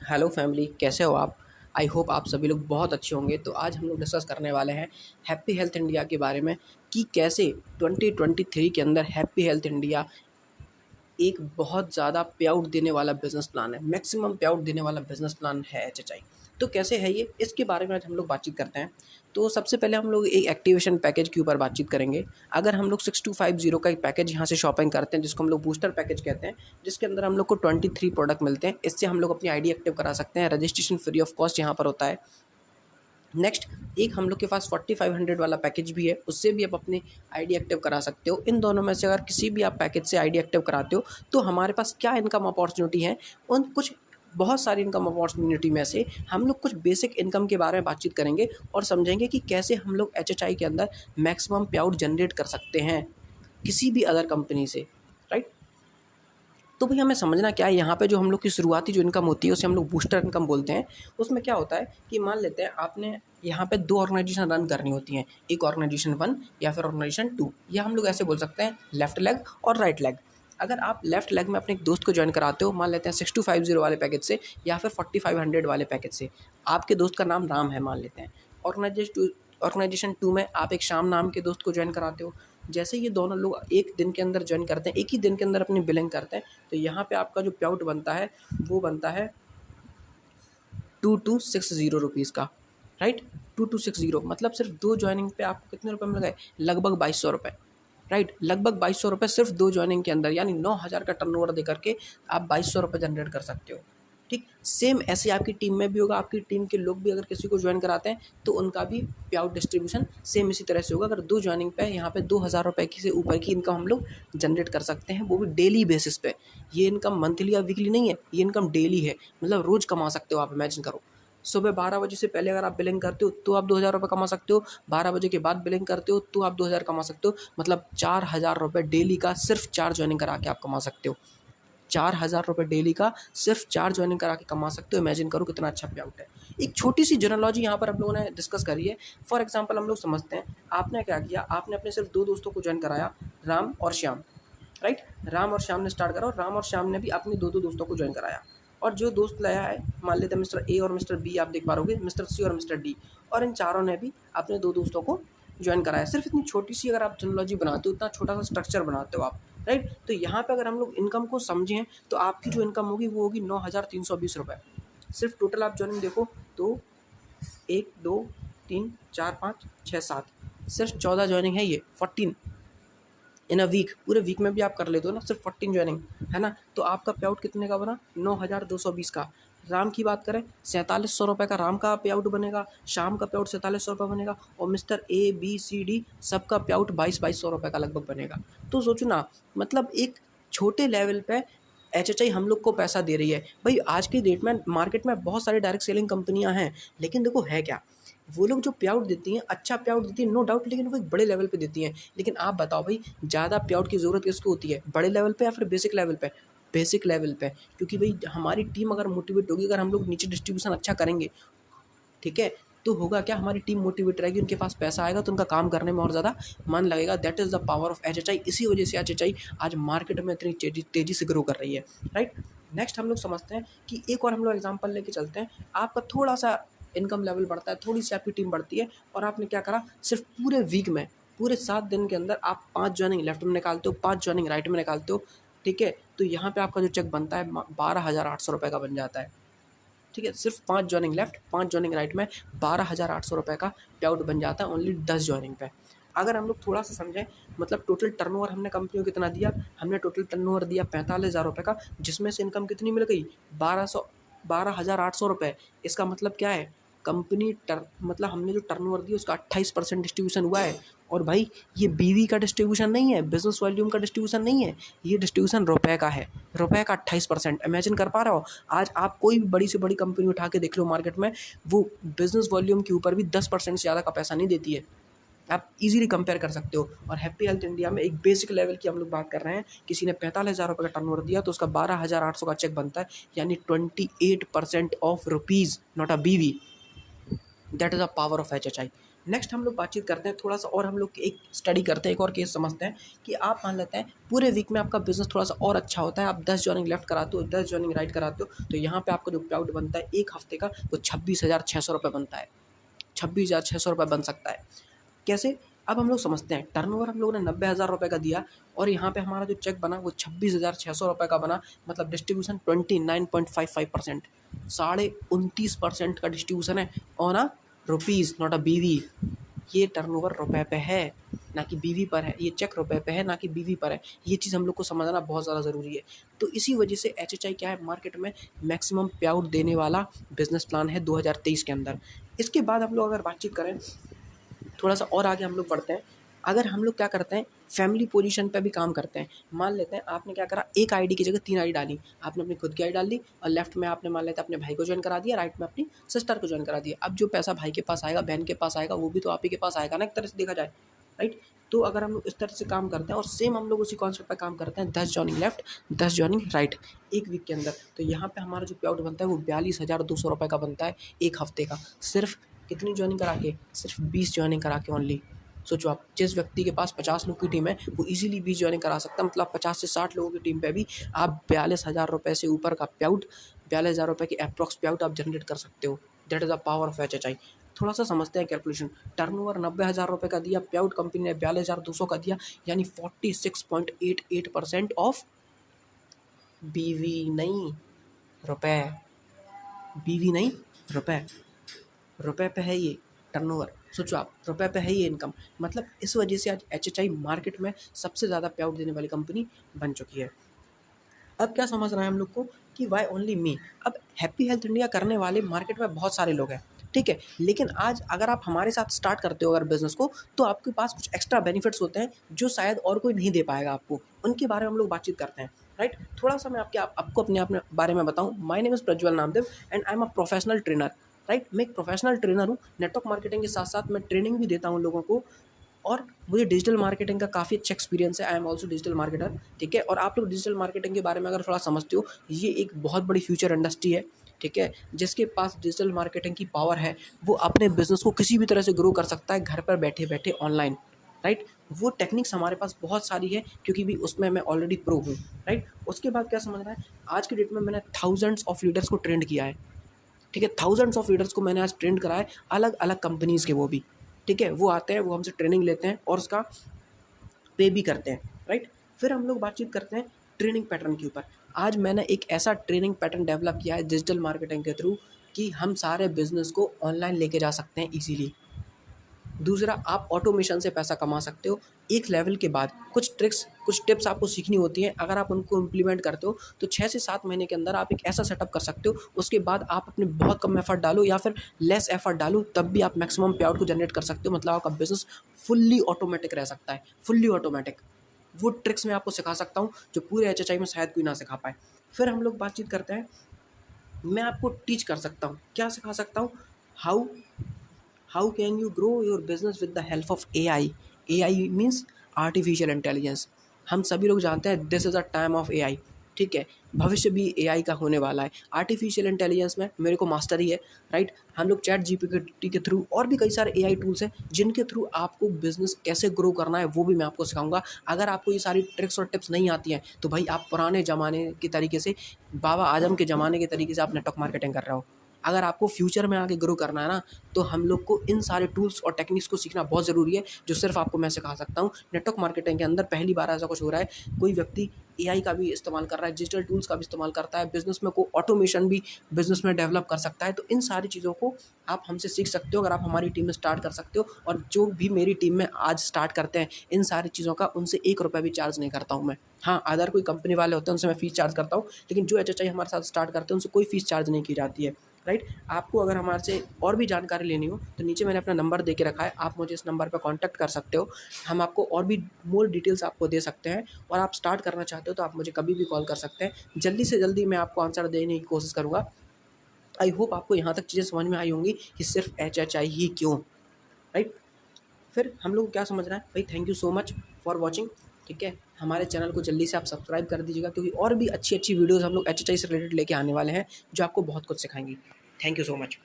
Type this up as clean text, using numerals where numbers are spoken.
Hello family, कैसे हो आप। आई होप आप सभी लोग बहुत अच्छे होंगे। तो आज हम लोग डिस्कस करने वाले हैं हैप्पी हेल्थ इंडिया के बारे में कि कैसे 2023 के अंदर हैप्पी हेल्थ इंडिया एक बहुत ज़्यादा पे आउट देने वाला बिजनेस प्लान है, मैक्सिमम पे आउट देने वाला बिजनेस प्लान है एचएचआई। तो कैसे है ये, इसके बारे में आज हम लोग बातचीत करते हैं। तो सबसे पहले हम लोग एक एक्टिवेशन पैकेज के ऊपर बातचीत करेंगे। अगर हम लोग 6250 का एक पैकेज यहाँ से शॉपिंग करते हैं, जिसको हम लोग बूस्टर पैकेज कहते हैं, जिसके अंदर हम लोग को 23 प्रोडक्ट मिलते हैं। इससे हम लोग अपनी आईडी एक्टिव करा सकते हैं। रजिस्ट्रेशन फ्री ऑफ कॉस्ट यहाँ पर होता है। नेक्स्ट, एक हम लोग के पास 4500 वाला पैकेज भी है, उससे भी आप अपनी आईडी एक्टिव करा सकते हो। इन दोनों में से अगर किसी भी आप पैकेज से आईडी एक्टिव कराते हो तो हमारे पास क्या इनकम अपॉर्चुनिटी है, उन कुछ बहुत सारी इनकम अपॉर्चुनिटी में से हम लोग कुछ बेसिक इनकम के बारे में बातचीत करेंगे और समझेंगे कि कैसे हम लोग एचएचआई के अंदर मैक्सिमम पे आउट जनरेट कर सकते हैं किसी भी अदर कंपनी से, राइट। तो भाई हमें समझना क्या है, यहाँ पे जो हम लोग की शुरुआती जो इनकम होती है उसे हम लोग बूस्टर इनकम बोलते हैं। उसमें क्या होता है कि मान लेते हैं आपने यहाँ पे दो ऑर्गेनाइजेशन रन करनी होती हैं, एक ऑर्गेनाइजेशन 1 या फिर ऑर्गेनाइजेशन 2, या हम लोग ऐसे बोल सकते हैं लेफ्ट लेग और राइट लेग। अगर आप लेफ्ट लेग में अपने एक दोस्त को ज्वाइन कराते हो, मान लेते हैं 6250 वाले पैकेज से या फिर 4500 वाले पैकेज से, आपके दोस्त का नाम राम है मान लेते हैं। ऑर्गेनाइजेशन 2 में आप एक शाम नाम के दोस्त को ज्वाइन कराते हो। जैसे ये दोनों लोग एक दिन के अंदर ज्वाइन करते हैं, एक ही दिन के अंदर अपनी बिलिंग करते हैं, तो यहाँ पे आपका जो पे आउट बनता है वो बनता है 2260 रुपीज़ का, राइट। 2260 मतलब सिर्फ दो ज्वाइनिंग पे आपको कितने रुपए मिल गए, लगभग 2200 रुपये, राइट। लगभग 2200 रुपये सिर्फ दो ज्वाइनिंग के अंदर, यानी 9000 का टर्नओवर दे करके आप 2200 रुपये जनरेट कर सकते हो। ठीक सेम ऐसे आपकी टीम में भी होगा। आपकी टीम के लोग भी अगर किसी को ज्वाइन कराते हैं तो उनका भी पे आउट डिस्ट्रीब्यूशन सेम इसी तरह से होगा। अगर दो ज्वाइनिंग पे यहाँ पे 2000 रुपये की से ऊपर की इनकम हम लोग जनरेट कर सकते हैं, वो भी डेली बेसिस पे। ये इनकम मंथली या वीकली नहीं है, ये इनकम डेली है, मतलब रोज़ कमा सकते हो आप। इमेजिन करो, सुबह 12 बजे से पहले अगर आप बिलिंग करते हो तो आप 2000 रुपये कमा सकते हो, 12 बजे के बाद बिलिंग करते हो तो आप 2000 कमा सकते हो, मतलब 4000 रुपये डेली का सिर्फ 4 ज्वाइनिंग करा के आप कमा सकते हो। 4000 रुपये डेली का सिर्फ 4 ज्वाइनिंग करा के कमा सकते हो। इमेजिन करो कितना अच्छा पे आउट है। एक छोटी सी जनरलॉजी यहाँ पर हम लोगों ने डिस्कस करी है। फॉर एग्जांपल हम लोग समझते हैं, आपने क्या किया, आपने अपने सिर्फ दो दोस्तों को ज्वाइन कराया, राम और श्याम, राइट। राम और श्याम ने स्टार्ट करा और राम और श्याम ने भी अपने दो दो दोस्तों को ज्वाइन कराया। और जो दोस्त लाया है, मान लेते हैं मिस्टर ए और मिस्टर बी, आप देख पा रहोगे मिस्टर सी और मिस्टर डी, और इन चारों ने भी अपने दो दोस्तों को ज्वाइन कराया। सिर्फ इतनी छोटी सी अगर आप जनरलॉजी बनाते हो, इतना छोटा सा स्ट्रक्चर बनाते हो आप, राइट। तो यहाँ पे अगर हम लोग इनकम को समझें तो आपकी जो इनकम होगी वो होगी 9320 रुपये। सिर्फ टोटल आप ज्वाइनिंग देखो तो 1 2 3 4 5 6 7, सिर्फ 14 ज्वाइनिंग है ये, 14 इन अ वीक। पूरे वीक में भी आप कर लेते हो ना, सिर्फ 14 ज्वाइनिंग है ना। तो आपका पे आउट कितने का बना, 9220 का। राम की बात करें, 4700 रुपये का राम का पे आउट बनेगा, शाम का पे आउट 4700 रुपये बनेगा, और mister A B C D सबका पे आउट 2200 रुपये का लगभग बनेगा। तो सोचो ना, मतलब एक छोटे लेवल पे एचएचआई हम लोग को पैसा दे रही है। भाई आज की डेट में मार्केट में बहुत सारी डायरेक्ट सेलिंग कंपनियां हैं, लेकिन देखो है क्या, वो लोग जो पे आउट देती हैं अच्छा पे आउट देती है नो डाउट, लेकिन वो एक बड़े लेवल पे देती हैं। लेकिन आप बताओ भाई, ज़्यादा पे आउट की ज़रूरत किसको होती है, बड़े लेवल पे या फिर बेसिक लेवल पे। बेसिक लेवल पे, क्योंकि भाई हमारी टीम अगर मोटिवेट होगी, अगर हम लोग नीचे डिस्ट्रीब्यूशन अच्छा करेंगे, ठीक है, तो होगा क्या, हमारी टीम मोटिवेट रहेगी, उनके पास पैसा आएगा तो उनका काम करने में और ज़्यादा मन लगेगा। That is the power of HHI. इसी वजह से एचएचआई आज मार्केट में इतनी तेज़ी से ग्रो कर रही है, राइट। नेक्स्ट हम लोग समझते हैं कि एक और हम लोग एग्जांपल लेके चलते हैं। आपका थोड़ा सा इनकम लेवल बढ़ता है, थोड़ी सी आपकी टीम बढ़ती है, और आपने क्या करा, सिर्फ पूरे वीक में, पूरे 7 दिन के अंदर आप 5 ज्वाइनिंग लेफ्ट में निकालते हो, 5 ज्वाइनिंग राइट में निकालते हो, ठीक है। तो यहाँ पे आपका जो चेक बनता है 12800 रुपये का बन जाता है, ठीक है। सिर्फ 5 ज्वाइनिंग लेफ्ट, 5 ज्वाइनिंग राइट में 12800 रुपये का पे आउट बन जाता है ओनली 10 ज्वाइनिंग पे। अगर हम लोग थोड़ा सा समझें, मतलब टोटल टर्नओवर हमने कंपनी को कितना दिया, हमने टोटल टर्नओवर दिया 45,000 रुपये का, जिसमें से इनकम कितनी मिल गई, 12,800 रुपये। इसका मतलब क्या है, कंपनी मतलब हमने जो टर्नओवर दिया उसका 28% डिस्ट्रीब्यूशन हुआ है। और भाई ये बीवी का डिस्ट्रीब्यूशन नहीं है, बिजनेस वॉल्यूम का डिस्ट्रीब्यूशन नहीं है, ये डिस्ट्रीब्यूशन रुपए का है, रुपए का 28%। इमेजिन कर पा रहे हो, आज आप कोई भी बड़ी से बड़ी कंपनी उठा के देख लो मार्केट में, वो बिजनेस वॉल्यूम के ऊपर भी 10% से ज़्यादा का पैसा नहीं देती है। आप इजीली कंपेयर कर सकते हो। और हैप्पी हेल्थ इंडिया में एक बेसिक लेवल की हम लोग बात कर रहे हैं, किसी ने 45,000 रुपये का टर्नओवर दिया तो उसका 12,800 का चेक बनता है, यानी 28% ऑफ रुपीज़, नॉट अ बीवी। That is a power of HHI. Next हम लोग बातचीत करते हैं थोड़ा सा और, हम लोग एक स्टडी करते हैं, एक और केस समझते हैं कि आप मान लेते हैं पूरे वीक में आपका बिजनेस थोड़ा सा और अच्छा होता है, आप 10 जॉइनिंग लेफ्ट कराते हो, 10 जॉइनिंग राइट कराते हो, तो यहाँ पे आपका जो पे आउट बनता है एक हफ्ते का वो 26,600 रुपये बनता है। 26,600 रुपये बन सकता है। कैसे? अब हम लोग समझते हैं, टर्नओवर हम लोगों ने 90,000 रुपये का दिया और यहाँ पे हमारा जो चेक बना वो 26,600 रुपये का बना, मतलब डिस्ट्रीब्यूशन 29.55%, 29.5% का डिस्ट्रीब्यूशन है on a rupees, not a बीवी। ये टर्नओवर रुपए पे है ना कि बीवी पर है, ये चेक रुपए पे है ना कि बीवी पर है। ये चीज़ हम लोग को समझना बहुत ज़्यादा ज़रूरी है। तो इसी वजह से एचएचआई क्या है, मार्केट में मैक्सिमम पे आउट देने वाला बिजनेस प्लान है 2023 के अंदर। इसके बाद हम लोग अगर बातचीत करें थोड़ा सा और आगे हम लोग बढ़ते हैं, अगर हम लोग क्या करते हैं फैमिली पोजीशन पे भी काम करते हैं। मान लेते हैं आपने क्या करा, एक आईडी की जगह 3 आईडी डाली, आपने अपनी खुद की आईडी डाल दी और लेफ्ट में आपने मान लेते हैं अपने भाई को ज्वाइन करा दिया, राइट में अपनी सिस्टर को ज्वाइन करा दिया। अब जो पैसा भाई के पास आएगा, बहन के पास आएगा, वो भी तो आप ही के पास आएगा ना, एक तरह से देखा जाए, राइट। तो अगर हम लोग इस तरह से काम करते हैं और सेम हम लोग उसी कॉन्सेप्ट पर काम करते हैं, 10 जॉइनिंग लेफ्ट 10 जॉइनिंग राइट एक वीक के अंदर, तो यहाँ पे हमारा जो पे आउट बनता है वो 42,200 रुपये का बनता है एक हफ्ते का। सिर्फ कितनी जॉइनिंग करा के? सिर्फ 20 जॉइनिंग करा के ओनली। सोचो आप, जिस व्यक्ति के पास 50 लोग की टीम है वो इजीली 20 जॉइनिंग करा सकता है, मतलब 50 से 60 लोगों की टीम पे भी आप 42,000 रुपये से ऊपर का पे आउट, 42,000 रुपये की अप्रॉक्स पे आउट आप जनरेट कर सकते हो। That is the power of HHI. थोड़ा सा समझते हैं कैलकुलेशन। टर्नओवर 90,000 रुपये का दिया, पे आउट कंपनी ने 42,200 का दिया, यानी 46.88% ऑफ बीवी नहीं रुपए, बीवी नहीं रुपए, रुपए पे है ये टर्नओवर। सोचो आप, रुपए पे है ये इनकम, मतलब इस वजह से आज एचएचआई मार्केट में सबसे ज़्यादा पे आउट देने वाली कंपनी बन चुकी है। अब क्या समझ रहे हैं हम लोग को कि वाई ओनली मी। अब हैप्पी हेल्थ इंडिया करने वाले मार्केट में बहुत सारे लोग हैं, ठीक है, लेकिन आज अगर आप हमारे साथ स्टार्ट करते हो अगर बिजनेस को, तो आपके पास कुछ एक्स्ट्रा बेनिफिट्स होते हैं जो शायद और कोई नहीं दे पाएगा आपको, उनके बारे में हम लोग बातचीत करते हैं, राइट। थोड़ा सा मैं आपको अपने बारे में बताऊं। My name is Prajwal Namdev and I am a professional trainer, right. मैं एक प्रोफेशनल ट्रेनर हूँ, नेटवर्क मार्केटिंग के साथ साथ मैं ट्रेनिंग भी देता हूँ लोगों को, और मुझे डिजिटल मार्केटिंग का काफ़ी अच्छा एक्सपीरियंस है। I am also digital marketer, ठीक है। और आप लोग डिजिटल मार्केटिंग के बारे में अगर थोड़ा समझते हो, ये एक बहुत बड़ी फ्यूचर इंडस्ट्री है, ठीक है। जिसके पास डिजिटल मार्केटिंग की पावर है वो अपने बिजनेस को किसी भी तरह से ग्रो कर सकता है घर पर बैठे बैठे ऑनलाइन, राइट। वो टेक्निक्स हमारे पास बहुत सारी है क्योंकि भी उसमें मैं ऑलरेडी प्रो हूँ, राइट। उसके बाद क्या समझ रहा है, आज की डेट में मैंने थाउजेंड्स ऑफ लीडर्स को ट्रेंड किया है, ठीक है। थाउजेंड्स ऑफ लीडर्स को मैंने आज ट्रेंड करा है, अलग अलग कंपनीज़ के, वो भी, ठीक है। वो आते हैं, वो हमसे ट्रेनिंग लेते हैं और उसका पे भी करते हैं, राइट। फिर हम लोग बातचीत करते हैं ट्रेनिंग पैटर्न के ऊपर। आज मैंने एक ऐसा ट्रेनिंग पैटर्न डेवलप किया है डिजिटल मार्केटिंग के थ्रू कि हम सारे बिजनेस को ऑनलाइन लेके जा सकते हैं इजीली। दूसरा, आप ऑटोमेशन से पैसा कमा सकते हो। एक लेवल के बाद कुछ ट्रिक्स, कुछ टिप्स आपको सीखनी होती हैं, अगर आप उनको इम्प्लीमेंट करते हो तो 6 से 7 महीने के अंदर आप एक ऐसा सेटअप कर सकते हो। उसके बाद आप अपने बहुत कम एफर्ट डालो या फिर लेस एफर्ट डालो, तब भी आप मैक्सिमम पे आउट को जनरेट कर सकते हो, मतलब आपका बिजनेस फुल्ली ऑटोमेटिक रह सकता है, फुल्ली ऑटोमेटिक। वो ट्रिक्स मैं आपको सिखा सकता हूँ जो पूरे एचएचआई में शायद कोई ना सिखा पाए। फिर हम लोग बातचीत करते हैं, मैं आपको टीच कर सकता हूँ, क्या सिखा सकता हूँ, how how can you grow your business with the help of AI. AI means artificial intelligence. हम सभी लोग जानते हैं this is a time of AI, ठीक है। भविष्य भी एआई का होने वाला है। आर्टिफिशियल इंटेलिजेंस में मेरे को मास्टरी है, राइट। हम लोग चैट जीपीटी के थ्रू और भी कई सारे एआई टूल्स हैं जिनके थ्रू आपको बिजनेस कैसे ग्रो करना है वो भी मैं आपको सिखाऊंगा। अगर आपको ये सारी ट्रिक्स और टिप्स नहीं आती हैं तो भाई आप पुराने ज़माने के तरीके से, बाबा आजम के ज़माने के तरीके से आप नेटवर्क मार्केटिंग कर रहे हो। अगर आपको फ्यूचर में आगे ग्रो करना है ना, तो हम लोग को इन सारे टूल्स और टेक्निक्स को सीखना बहुत ज़रूरी है जो सिर्फ आपको मैं सिखा सकता हूँ। नेटवर्क मार्केटिंग के अंदर पहली बार ऐसा कुछ हो रहा है, कोई व्यक्ति एआई का भी इस्तेमाल कर रहा है, डिजिटल टूल्स का भी इस्तेमाल करता है, बिजनेस में को ऑटोमेशन भी बिजनेस में डेवलप कर सकता है। तो इन सारी चीज़ों को आप हमसे सीख सकते हो अगर आप हमारी टीम में स्टार्ट कर सकते हो। और जो भी मेरी टीम में आज स्टार्ट करते हैं इन सारी चीज़ों का, उनसे 1 रुपया भी चार्ज नहीं करता हूँ मैं। हाँ, अदर कोई कंपनी वाले होते हैं उनसे मैं फ़ीस चार्ज करता हूँ, लेकिन जो एचएचआई हमारे साथ स्टार्ट करते हैं उनसे कोई फ़ीस चार्ज नहीं की जाती है, राइट। आपको अगर हमारे से और भी जानकारी लेनी हो तो नीचे मैंने अपना नंबर दे के रखा है, आप मुझे इस नंबर पर कांटेक्ट कर सकते हो। हम आपको और भी मोर डिटेल्स आपको दे सकते हैं, और आप स्टार्ट करना चाहते हो तो आप मुझे कभी भी कॉल कर सकते हैं। जल्दी से जल्दी मैं आपको आंसर देने की कोशिश करूँगा। आई होप आपको यहाँ तक चीज़ें समझ में आई होंगी कि सिर्फ एचएचआई ही क्यों, राइट। फिर हम लोग क्या समझ रहे हैं भाई, thank you so much for watching, ठीक है। हमारे चैनल को जल्दी से आप सब्सक्राइब कर दीजिएगा क्योंकि और भी अच्छी अच्छी वीडियोज़ हम लोग एचएचआई से रिलेटेड लेके आने वाले हैं जो आपको बहुत कुछ सिखाएंगी। Thank you so much.